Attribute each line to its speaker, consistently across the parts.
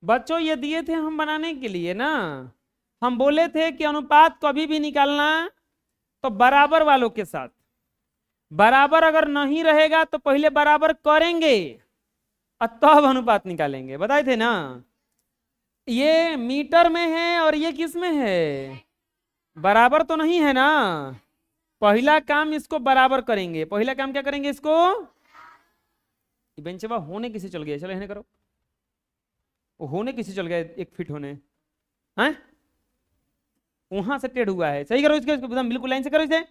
Speaker 1: बच्चों ये दिए थे हम बनाने के लिए ना। हम बोले थे कि अनुपात कभी भी निकालना तो बराबर वालों के साथ, बराबर अगर नहीं रहेगा तो पहले बराबर करेंगे और तब अनुपात निकालेंगे, बताए थे ना। ये मीटर में है और ये किस में है, बराबर तो नहीं है ना। पहला काम इसको बराबर करेंगे, पहला काम क्या करेंगे इसको, बेंचवा होने किसे चल गया, चलो इन्हें करो, वो होने किसे चल गया 1 फीट होने हैं, वहां से टेढ़ हुआ है, सही करो इसको, इसको एकदम बिल्कुल लाइन से करो इसे।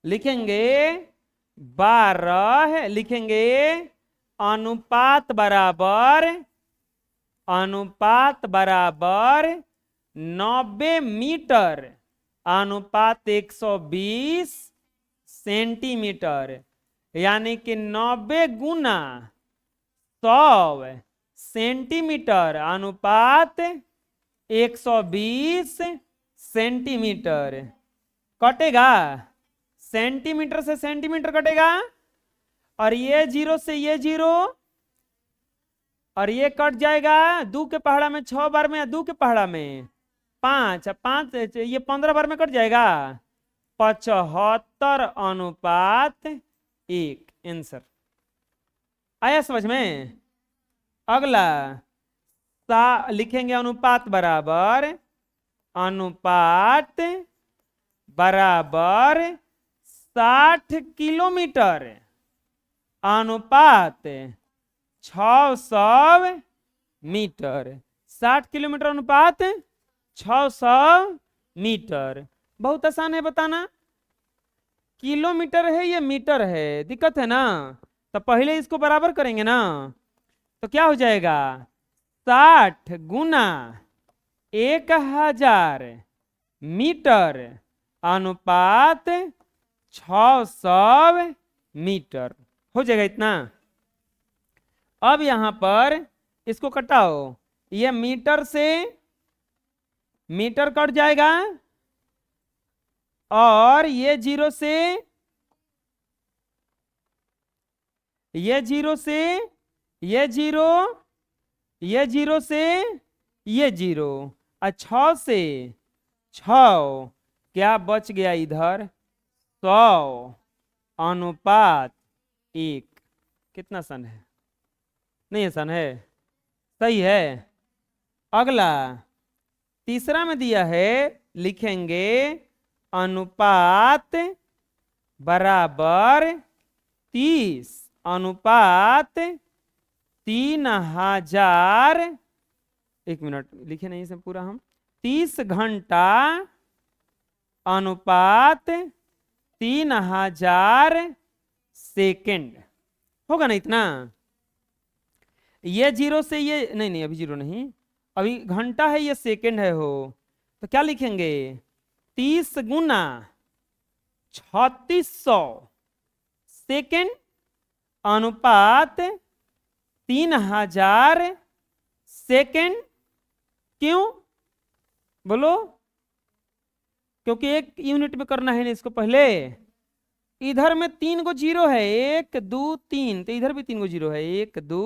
Speaker 1: लिखेंगे 12, लिखेंगे अनुपात बराबर, अनुपात बराबर 90 मीटर, अनुपात 120 सेंटीमीटर, यानी कि 90 गुना 100 सेंटीमीटर अनुपात 120 सेंटीमीटर। कटेगा, सेंटीमीटर से सेंटीमीटर कटेगा, और ये 0 से ये 0, और ये कट जाएगा 2 के पहाड़ा में 6 बार में, 2 के पहाड़ा में 5, 5 ये 15 बार में कट जाएगा, 75 अनुपात 1 आंसर। आया समझ में। अगला लिखेंगे अनुपात बराबर, अनुपात बराबर 60 किलोमीटर, अनुपात 600 मीटर, 60 किलोमीटर अनुपात 600 मीटर। बहुत आसान है बताना, किलोमीटर है ये मीटर है, दिक्कत है ना। तो पहले इसको बराबर करेंगे ना, तो क्या हो जाएगा, 60 गुना 1000 मीटर अनुपात 600 मीटर, हो जाएगा इतना। अब यहां पर इसको कटाओ, ये मीटर से मीटर कट जाएगा, और ये 0 से ये 0 से ये 0, ये 0 से ये 0, और 6 से 6, क्या बच गया इधर, 100 अनुपात 1। कितना सन है, नहीं सन है, सही है। अगला तीसरा में दिया है, लिखेंगे अनुपात बराबर 30 अनुपात 3000, 1 मिनट लिखे नहीं से पूरा हम, 30 घंटा अनुपात 3000 सेकेंड, होगा ना इतना। ये 0 से ये नहीं, नहीं अभी 0 नहीं, अभी घंटा है, ये सेकेंड है हो, तो क्या लिखेंगे 30 गुना 3600 सेकेंड अनुपात 3000 सेकेंड। क्यों बोलो, क्योंकि 1 यूनिट में करना है ना इसको पहले। इधर में 3 गो 0 है, 1 2 3, तो इधर भी 3 गो 0 है, 1 2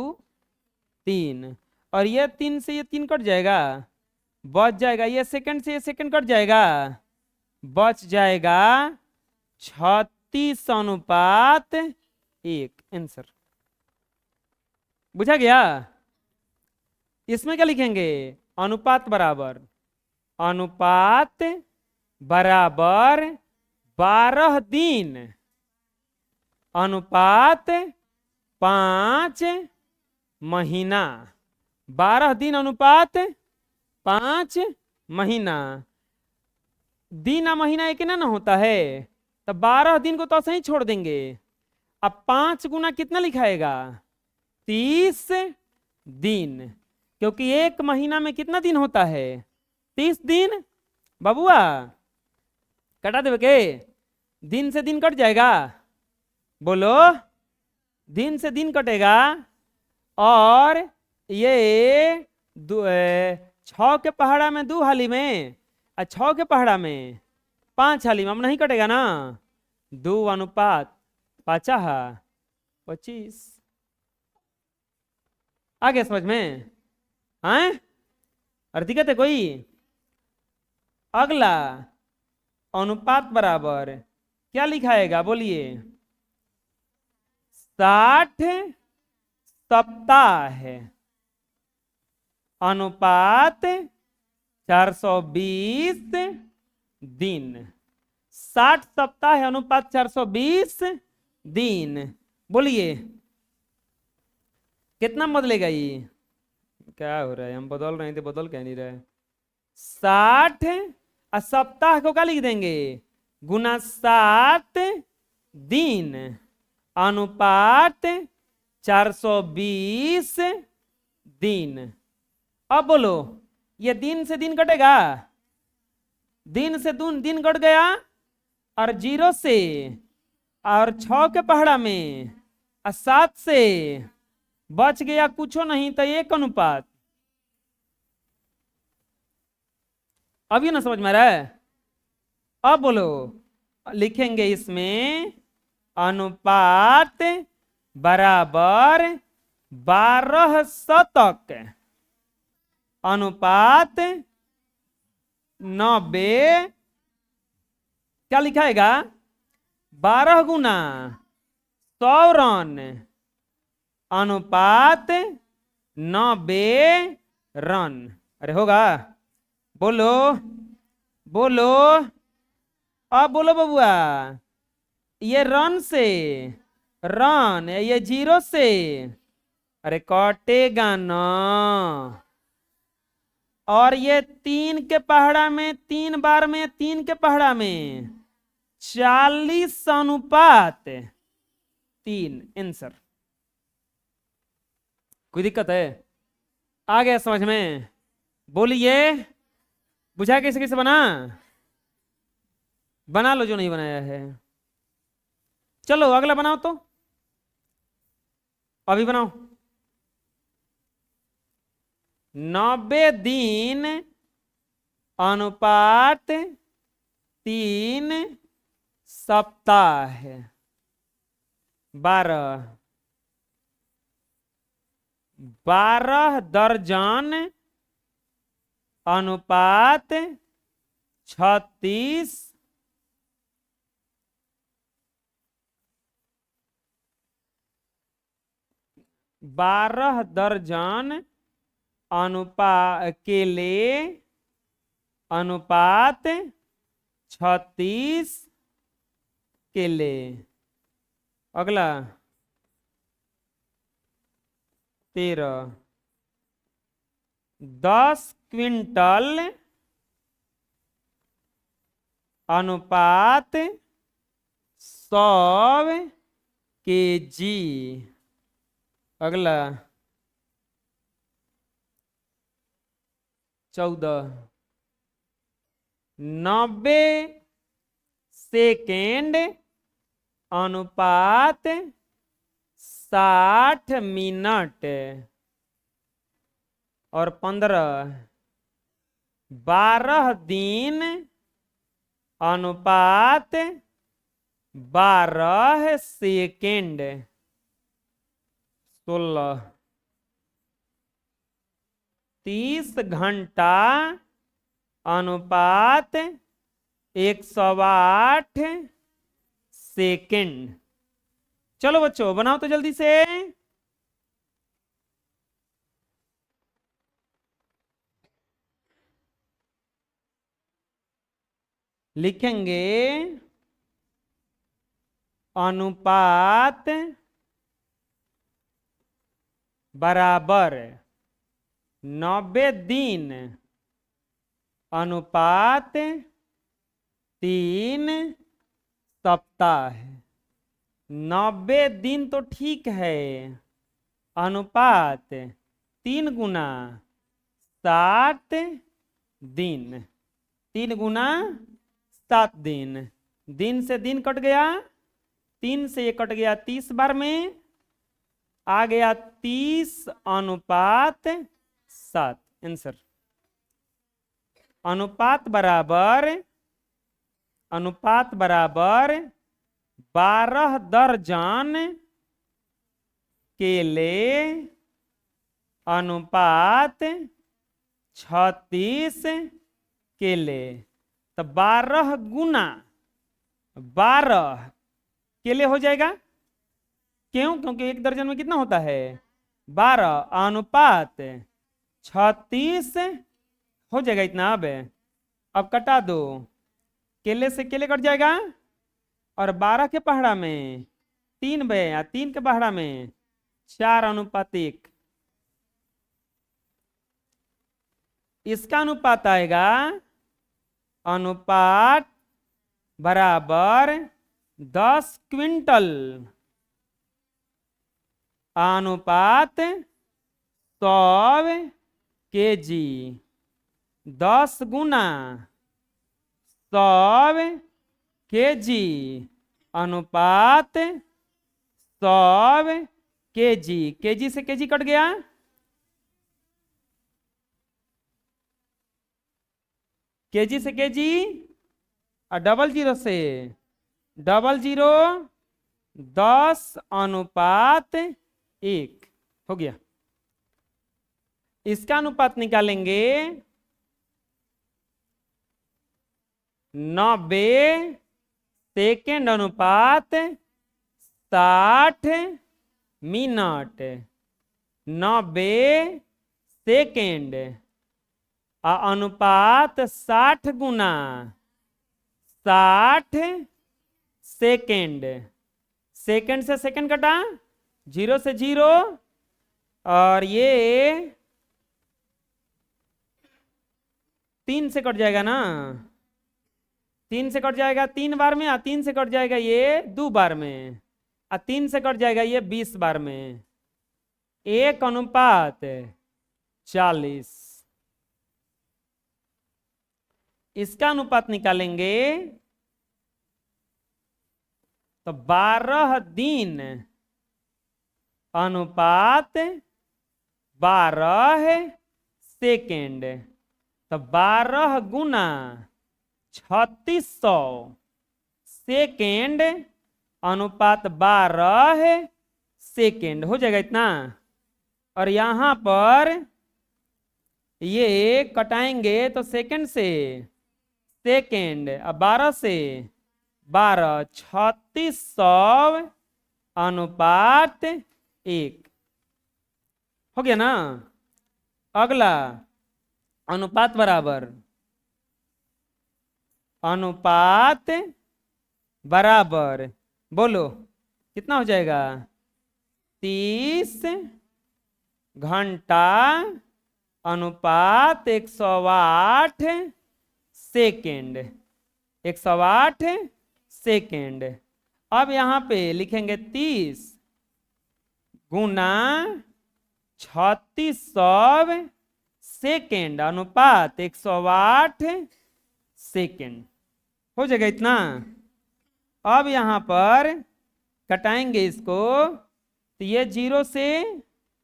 Speaker 1: 3, और ये 3 से ये 3 कट जाएगा, बच जाएगा, ये सेकंड से ये सेकंड कट जाएगा, बच जाएगा 36 अनुपात 1 आंसर। बुझा गया। इसमें क्या लिखेंगे, अनुपात बराबर, अनुपात बराबर 12 दिन अनुपात 5 महीना, 12 दिन अनुपात 5 महीना। दिन आ महीना एक ना होता है, तो 12 दिन को तो ऐसे ही छोड़ देंगे। अब 5 गुना कितना लिखाएगा, 30 दिन, क्योंकि 1 महीना में कितना दिन होता है, 30 दिन। बाबुआ कटा देवे के, दिन से दिन कट जाएगा, बोलो दिन से दिन कटेगा, और ये 6 के पहाड़ा में 2 हाली में, और 6 के पहाड़ा में 5 हाली में, अब नहीं कटेगा ना, 2 अनुपात 5 25। आ गया समझ में? हैं? और दिक्कत है कोई? अगला अनुपात बराबर क्या लिखाएगा बोलिए? 60 सप्ताह है अनुपात 420 दिन। 60 सप्ताह है अनुपात 420 दिन। बोलिए कितना बदलेगा ये? क्या हो रहा है? हम बदल रहे थे, बदल क्या नहीं रहा है? 60 और सप्ताह को क्या लिख देंगे? गुना 7 दिन अनुपात 420 दिन। अब बोलो ये दिन से दिन कटेगा, दिन से दिन कट गया, और 0 से और 6 के पहाड़ा में और 7 से बच गया कुछो नहीं तो 1 अनुपात। अभी ना समझ में आ रहा है? अब बोलो लिखेंगे इसमें अनुपात बराबर 12 शतक अनुपात 90। क्या लिखाएगा? 12 गुना 100 रन अनुपात 90 रन। अरे होगा? बोलो बोलो, अब बोलो बबुआ। ये रन से रन, ये 0 से, अरे कटेगा ना। और ये 3 के पहाड़ा में 3 बार में 3 के पहाड़ा में 40 अनुपात 3 आंसर। कोई दिक्कत है? आ गया समझ में? बोलिए बुझा कैसे कैसे बना? बना लो जो नहीं बनाया है। चलो अगला बनाओ तो, अभी बनाओ। 90 दिन अनुपात 3 सप्ताह 12 दर्जन अनुपात 36 12 दर्जन अनुपात केले अनुपात 36 केले। अगला 13 10 क्विंटल अनुपात 100 केजी। अगला 14 90 सेकेंड अनुपात 60 मिनट। और 15 12 दिन अनुपात 12 सेकेंड। 16 30 घंटा अनुपात 108 सेकेंड। चलो बच्चों बनाओ तो जल्दी से। लिखेंगे अनुपात बराबर 90 दिन अनुपात 3 सप्ताह। 90 दिन तो ठीक है, अनुपात 3 गुना 7 दिन। 3 गुना 7 दिन। दिन से दिन कट गया, 3 से ये कट गया 30 बार में, आ गया 30 अनुपात 7 आंसर। अनुपात बराबर 12 दर्जन केले अनुपात 36 केले। तो 12 गुना 12 केले हो जाएगा। क्यों? क्योंकि एक दर्जन में कितना होता है? 12 अनुपात 36 हो जाएगा इतना। अब कटा दो, केले से केले कट जाएगा, और 12 के पहाड़ा में 3 बे, या 3 के पहाड़ा में 4 अनुपात 1। इसका अनुपात आएगा अनुपात बराबर 10 क्विंटल। अनुपात 100 केजी। 10 गुना 100 केजी अनुपात 100 केजी। केजी से केजी कट गया, केजी से केजी, और 00 से 00, 10 अनुपात 1 हो गया। इसका अनुपात निकालेंगे 90 सेकेंड अनुपात 60 मिनट। 90 सेकेंड अनुपात 60 गुना 60 सेकेंड। सेकेंड से सेकेंड कटा, 0 से 0, और ये 3 से कट जाएगा ना। 3 से कट जाएगा 3 बार में, 3 से कट जाएगा ये 2 बार में, 3 से कट जाएगा ये 20 बार में। 1 अनुपात 40। इसका अनुपात निकालेंगे तो 12 दिन अनुपात 12 सेकेंड। तो 12 गुना 3600 सेकेंड अनुपात 12 सेकेंड हो जाएगा इतना। और यहां पर ये कटाएंगे तो सेकेंड से सेकेंड, अब 12 से 12, 3600 अनुपात 1 हो गया ना। अगला अनुपात बराबर, अनुपात बराबर, बोलो कितना हो जाएगा? 30 घंटा अनुपात 108 सेकेंड। 108 सेकेंड। अब यहां पे लिखेंगे 30 गुना 3600 सेकेंड अनुपात 108 सेकेंड हो जाएगा इतना। अब यहां पर कटाएंगे इसको तो ये 0 से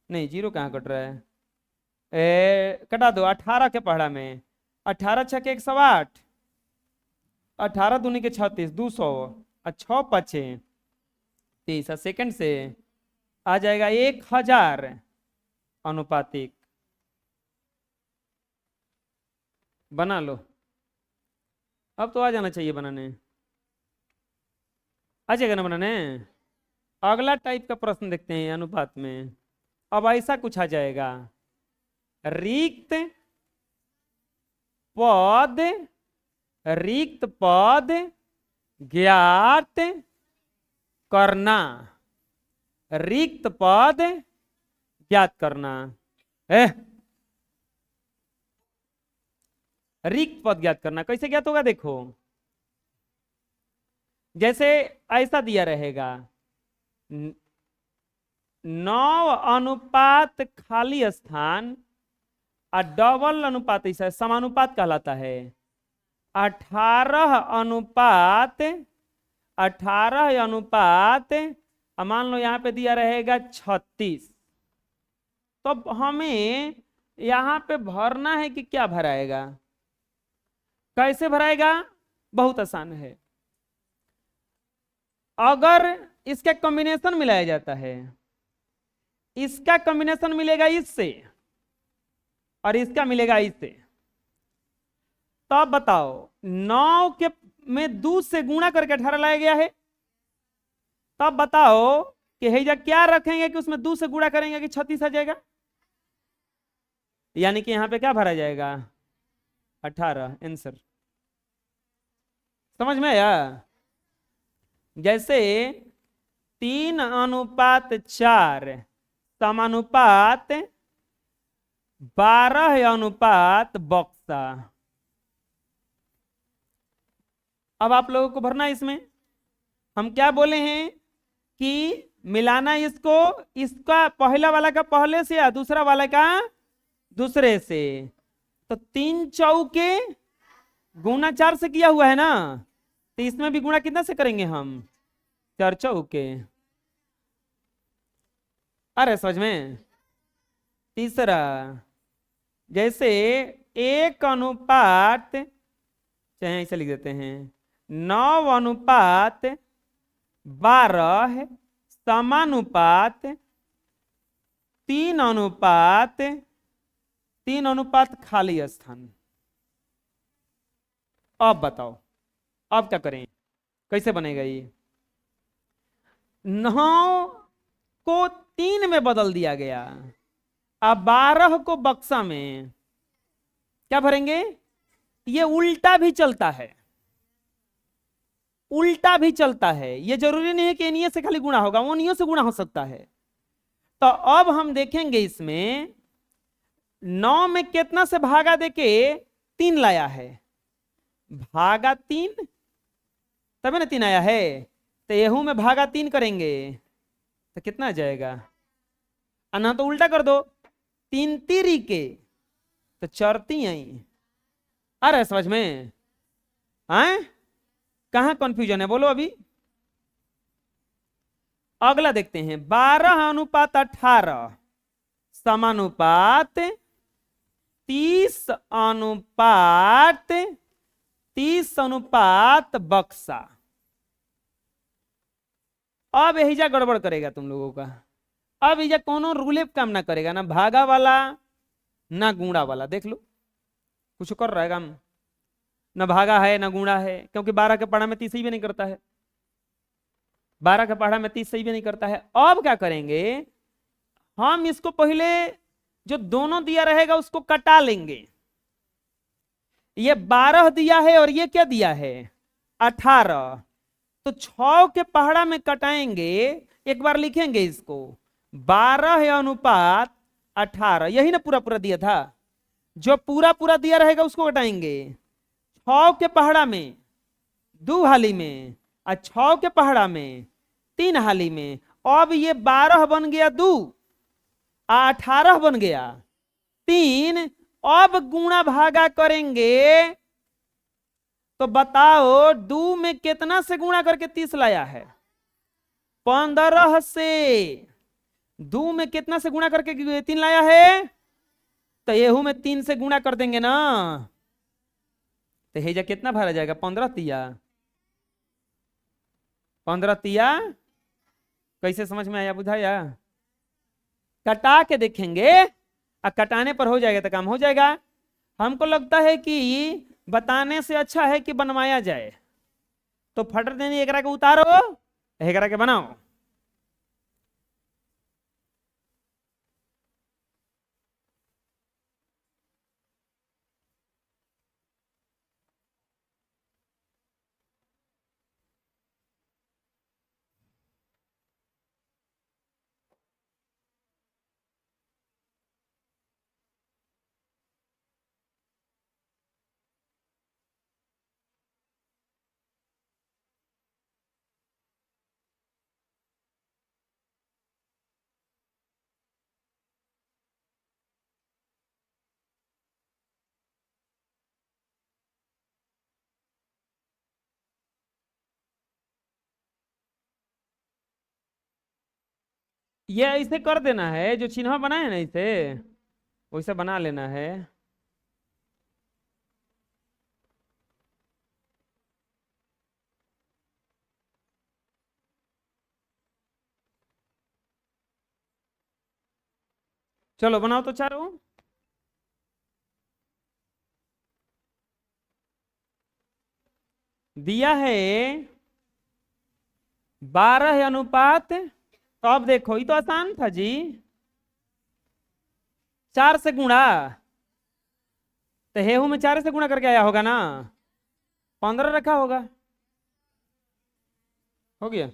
Speaker 1: नहीं, 0 कहाँ कट रहा है? कटा दो 18 के पहाड़ा में। 18 छके 108, 18 दूनी के 36, 200, 6 पचे 30, सेकेंड से आ जाएगा 1000 अनुपात 1। बना लो, अब तो आ जाना चाहिए बनाने। आ जाएगा ना बनाने। अगला टाइप का प्रश्न देखते हैं अनुपात में। अब ऐसा कुछ आ जाएगा, रिक्त पद, रिक्त पद ज्ञात करना। रिक्त पद ज्ञात करना। रिक्त पद ज्ञात करना कैसे ज्ञात होगा? देखो, जैसे ऐसा दिया रहेगा 9 अनुपात खाली स्थान और डबल अनुपात, ऐसा समानुपात कहलाता है। 18 अनुपात 18 अनुपात, मान लो यहाँ पे दिया रहेगा 36। तो हमें यहाँ पे भरना है कि क्या भराएगा? कैसे भराएगा? बहुत आसान है। अगर इसका कॉम्बिनेशन मिलाया जाता है, इसका कॉम्बिनेशन मिलेगा इससे, और इसका मिलेगा इससे। तब बताओ 9 के में 2 से गुणा करके 18 लाया गया है। तब बताओ कि हैजा क्या रखेंगे कि उसमें 2 से गुणा करेंगे कि 36 आ जाएगा। यानी कि यहां पे क्या भरा जाएगा 18 आंसर। समझ में आया। जैसे 3:4 समानुपात 12 बक्सा। अब आप लोगों को भरना इसमें। हम क्या बोले हैं कि मिलाना इसको, इसका पहला वाला का पहले से या दूसरा वाला का दूसरे से। तो 3 चौके गुना 4 से किया हुआ है ना, तो इसमें भी गुणा कितना से करेंगे हम 4 चौके। अरे समझ में। तीसरा जैसे 1:, चाहे ऐसे लिख देते हैं 9:12 समानुपात 3:3 खाली स्थान। अब बताओ अब क्या करें, कैसे बनेगा ये। 9 को 3 में बदल दिया गया, अब 12 को बक्सा में क्या भरेंगे। ये उल्टा भी चलता है, उल्टा भी चलता है। ये जरूरी नहीं है कि इन्हीं से खाली गुणा होगा, उन्हीं से गुणा हो सकता है। तो अब हम देखेंगे इसमें 9 में कितना से भागा देके 3 लाया है, भागा 3 तभी ना 3 आया है। तो येहू में भागा 3 करेंगे तो कितना आ जाएगा। ना तो उल्टा कर दो, 3 तिरी के तो 4 आई। अरे समझ में आए, कहां कंफ्यूजन है बोलो अभी। अगला देखते हैं 12:18 समानुपात 30:30 बक्सा। अब यही गड़बड़ करेगा तुम लोगों का। अब यही कोनो रूले काम ना करेगा, ना भागा वाला ना गुणा वाला। देख लो कुछ कर रहा है काम, ना भागा है ना गुणा है, क्योंकि 12 के पढ़ा में 30 ही भी नहीं करता है। 12 के पढ़ा में 30 सही भी नहीं करता है। अब क्या करेंगे, हम इसको पहले जो दोनों दिया रहेगा उसको कटा लेंगे। ये 12 दिया है और ये क्या दिया है 18, तो 6 के पहाड़ा में कटाएंगे। एक बार लिखेंगे इसको 12:18, यही ना पूरा पूरा दिया था। जो पूरा पूरा दिया रहेगा उसको कटाएंगे 6 के पहाड़ा में 2 हाली में और 6 के पहाड़ा में 3 हाली में। अब ये 12 बन गया 2, 18 बन गया 3। अब गुणा भागा करेंगे तो बताओ 2 में कितना से गुणा करके 30 लाया है 15 से। 2 में कितना से गुणा करके 3 लाया है, तो येहू में 3 से गुणा कर देंगे ना, तो हेजा कितना भरा जाएगा 15 तिया 15 तिया। कैसे समझ में आया बुझाया। कटा के देखेंगे और कटाने पर हो जाएगा तो काम हो जाएगा। हमको लगता है कि बताने से अच्छा है कि बनवाया जाए। तो फटर देनी एकरा के उतारो, एकरा के बनाओ। ये ऐसे कर देना है, जो चिन्ह बनाए ना इसे वैसे बना लेना है। चलो बनाओ तो चारों। दिया है 12 अनुपात, तो अब देखो ये तो आसान था जी, 4 से गुणा, तो हेहू में 4 से गुणा करके आया होगा ना, 15 रखा होगा, हो गया।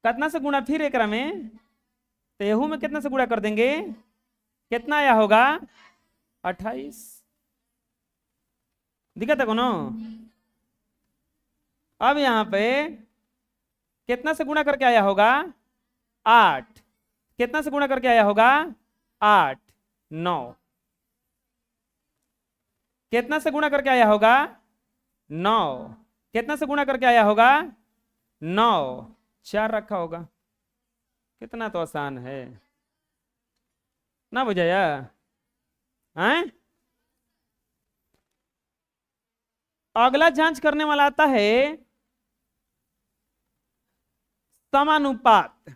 Speaker 1: कितना से गुणा फिर एकरा में, तो हेहू में कितना से गुणा कर देंगे, कितना आया होगा 28, दिक्कत है कोनो। अब यहां पे कितना से गुणा करके आया होगा 8, कितना से गुणा करके आया होगा 8, 9, कितना से गुणा करके आया होगा 9, कितना से गुणा करके आया होगा 9, 4 रखा होगा। कितना तो आसान है ना, बुझाया हैं। अगला जांच करने वाला आता है समानुपात।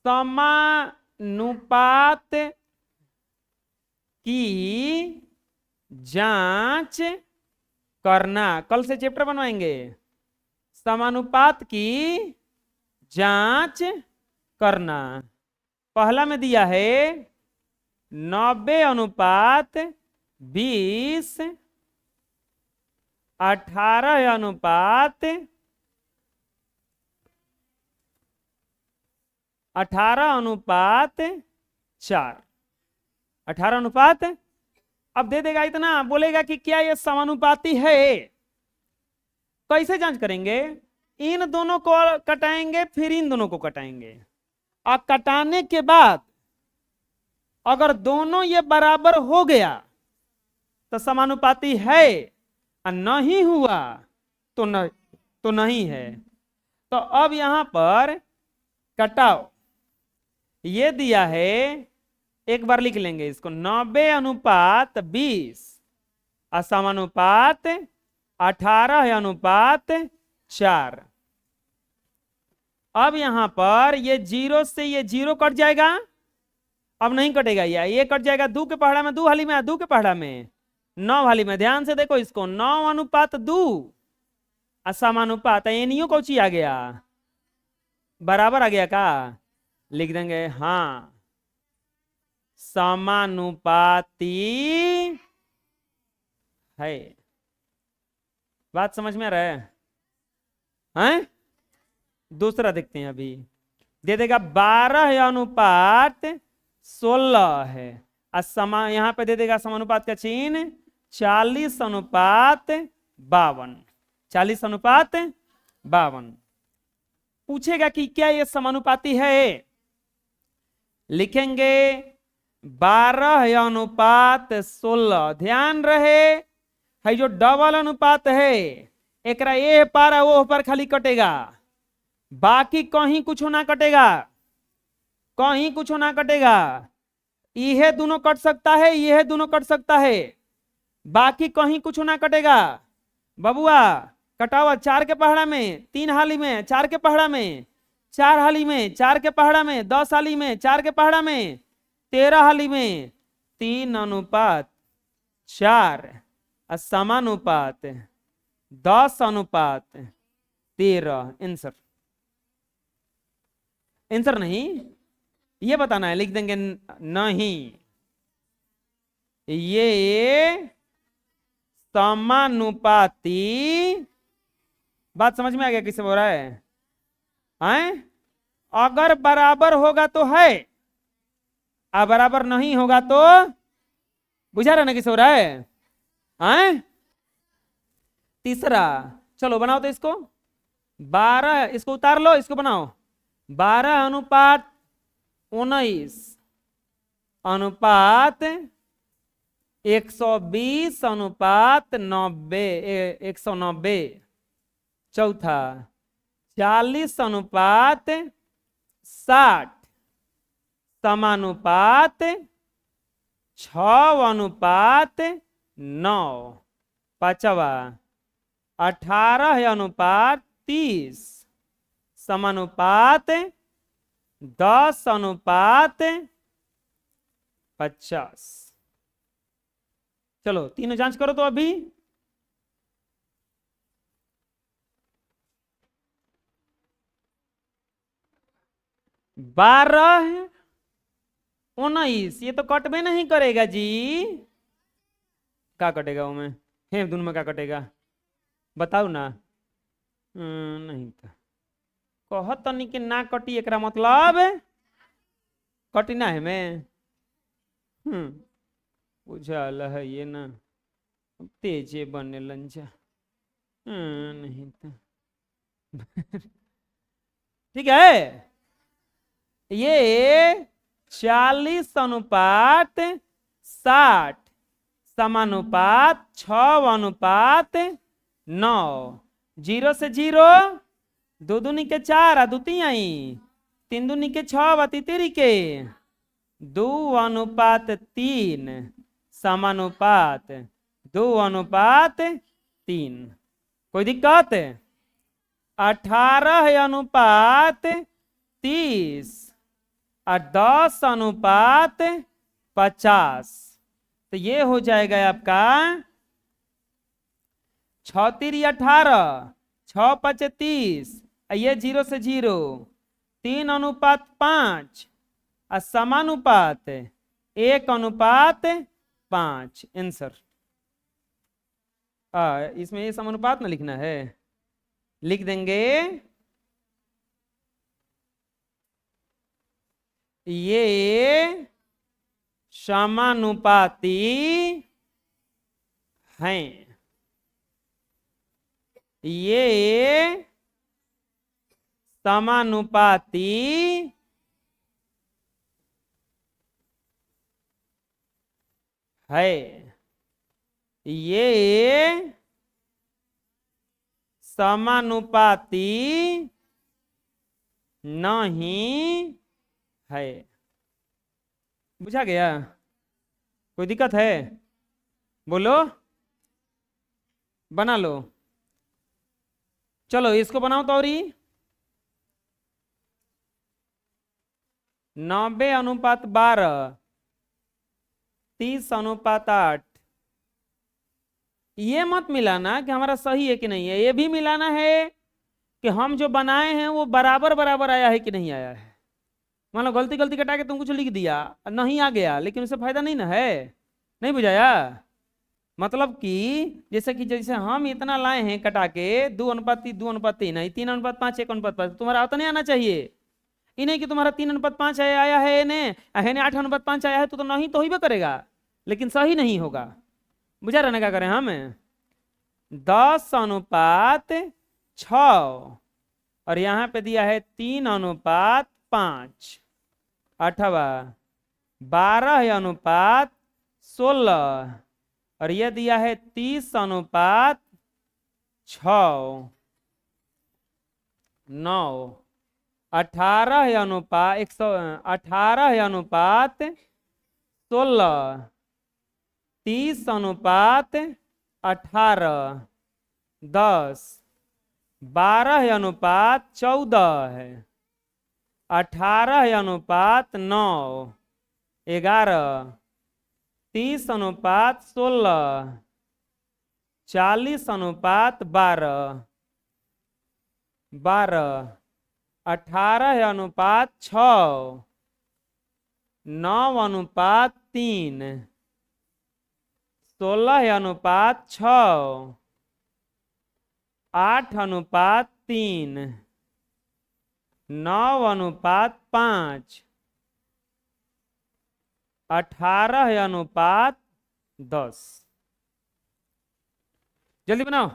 Speaker 1: समानुपात की जांच करना, कल से चैप्टर बनवाएंगे, समानुपात की जांच करना। पहला में दिया है 90 अनुपात 20, 18 अनुपात 4, 18 अनुपात। अब दे देगा इतना, बोलेगा कि क्या ये समानुपाती है। कैसे जांच करेंगे, इन दोनों को कटाएंगे फिर इन दोनों को कटाएंगे, और कटाने के बाद अगर दोनों ये बराबर हो गया तो समानुपाती है, और नहीं हुआ तो नहीं है। तो अब यहां पर कटाओ, ये दिया है, एक बार लिख लेंगे इसको, 90 अनुपात 20 और समानुपात 18 अनुपात 4। अब यहां पर ये 0 से ये 0 कट जाएगा, अब नहीं कटेगा, ये कट जाएगा 2 के पहाड़ा में, 2 हाली में, 2 के पहाड़ा में 9 हाली में। ध्यान से देखो इसको, 9 अनुपात 2 असमानुपात, एनियो कौची आ गया, बराबर आ गया का, लिख देंगे हाँ समानुपाती है। बात समझ में आ रहा है हैं? दूसरा देखते हैं, अभी दे देगा 12 अनुपात 16 है, यहां पे दे देगा समानुपात का चिन्ह 40 अनुपात 52, 40 अनुपात 52। पूछेगा कि क्या ये समानुपाती है, लिखेंगे 12 अनुपात 16। ध्यान रहे है जो डबल अनुपात है, एकरा ए पार वो पर खाली कटेगा, बाकी कहीं कुछ ना कटेगा, कहीं कुछ ना कटेगा। यह दोनों कट सकता है, यह दोनों कट सकता है, बाकी कहीं कुछ ना कटेगा। बबुआ कटावा 4 के पहाड़ा में, 3 हाली में, 4 के पहाड़ा में, 4 हाली में, 4 के पहाड़ा में, 10 हाली में, 4 के पहाड़ा में, 13 हाली में, 3 अनुपात 4 समानुपात 10 अनुपात 13। आंसर, आंसर नहीं, ये बताना है, लिख देंगे नहीं, ये समानुपाती। बात समझ में आ गया किसे बोल रहा है हैं? अगर बराबर होगा तो है, और बराबर नहीं होगा तो, बुझा रहा ना किसे हो रहा है हैं? तीसरा, चलो बनाओ तो इसको, 12, इसको उतार लो, इसको बनाओ, 12 अनुपात 19 अनुपात 120 अनुपात 90, 190। चौथा 40 अनुपात 60 समानुपात 6 अनुपात 9। पांचवा 18 अनुपात 30 समानुपात 10 अनुपात 50। चलो तीनों जांच करो तो अभी 12 19, ये तो कटबे नहीं करेगा जी। क्या कटेगा वो में? है दोनों में क्या कटेगा बताओ ना। नहीं तो कहत तनी के ना कटी, एकरा मतलब कटी ना है में। बुझाल है ये ना, तेजे बने लंजा। नहीं तो ठीक है। ये 40:60 समानुपात 6:9। 0 से 0, 2 दूनी के 4 आ 2 तिहाई, 3 दूनी के 6 तितरी के 2:3 समानुपात 2:3। कोई दिक्कत? 18:30 और 10:50। तो ये हो जाएगा आपका 6×3=18, 6×5=30, ये 0 से 0, 3:5 और समानुपात 1:5। आंसर इसमें ये समानुपात ना लिखना है, लिख देंगे ये समानुपाती हैं, ये समानुपाती है, ये समानुपाती नहीं है। बुझा गया? कोई दिक्कत है? बोलो, बना लो। चलो इसको बनाओ तो। और 90:12, 30:8। ये मत मिलाना कि हमारा सही है कि नहीं है, ये भी मिलाना है कि हम जो बनाए हैं वो बराबर बराबर आया है कि नहीं आया है। मान लो गलती गलती कटा के तुम कुछ लिख दिया, नहीं आ गया, लेकिन उससे फायदा नहीं ना है। नहीं बुझाया? मतलब कि जैसे हम इतना लाए हैं कटा के 2:3, 2:3 नहीं, 3:5, 1:5, तुम्हारा उतना आना चाहिए। ये नहीं कि तुम्हारा 3:5 आया है ने 8:5 आया है तो नहीं तो ही करेगा, लेकिन सही नहीं होगा। बुझा रहना क्या करें हम? 10:6 और यहाँ पे दिया है 3:5, अथवा 12:16 और यह दिया है 30:6, 9, 18:16, 30:18, 10, 12:14 है, 18:9, 11, 30:16, 40:12, 12, 18:6, 9:3, 16:6, 8:3, 9:5, 18:10। जल्दी बनाओ।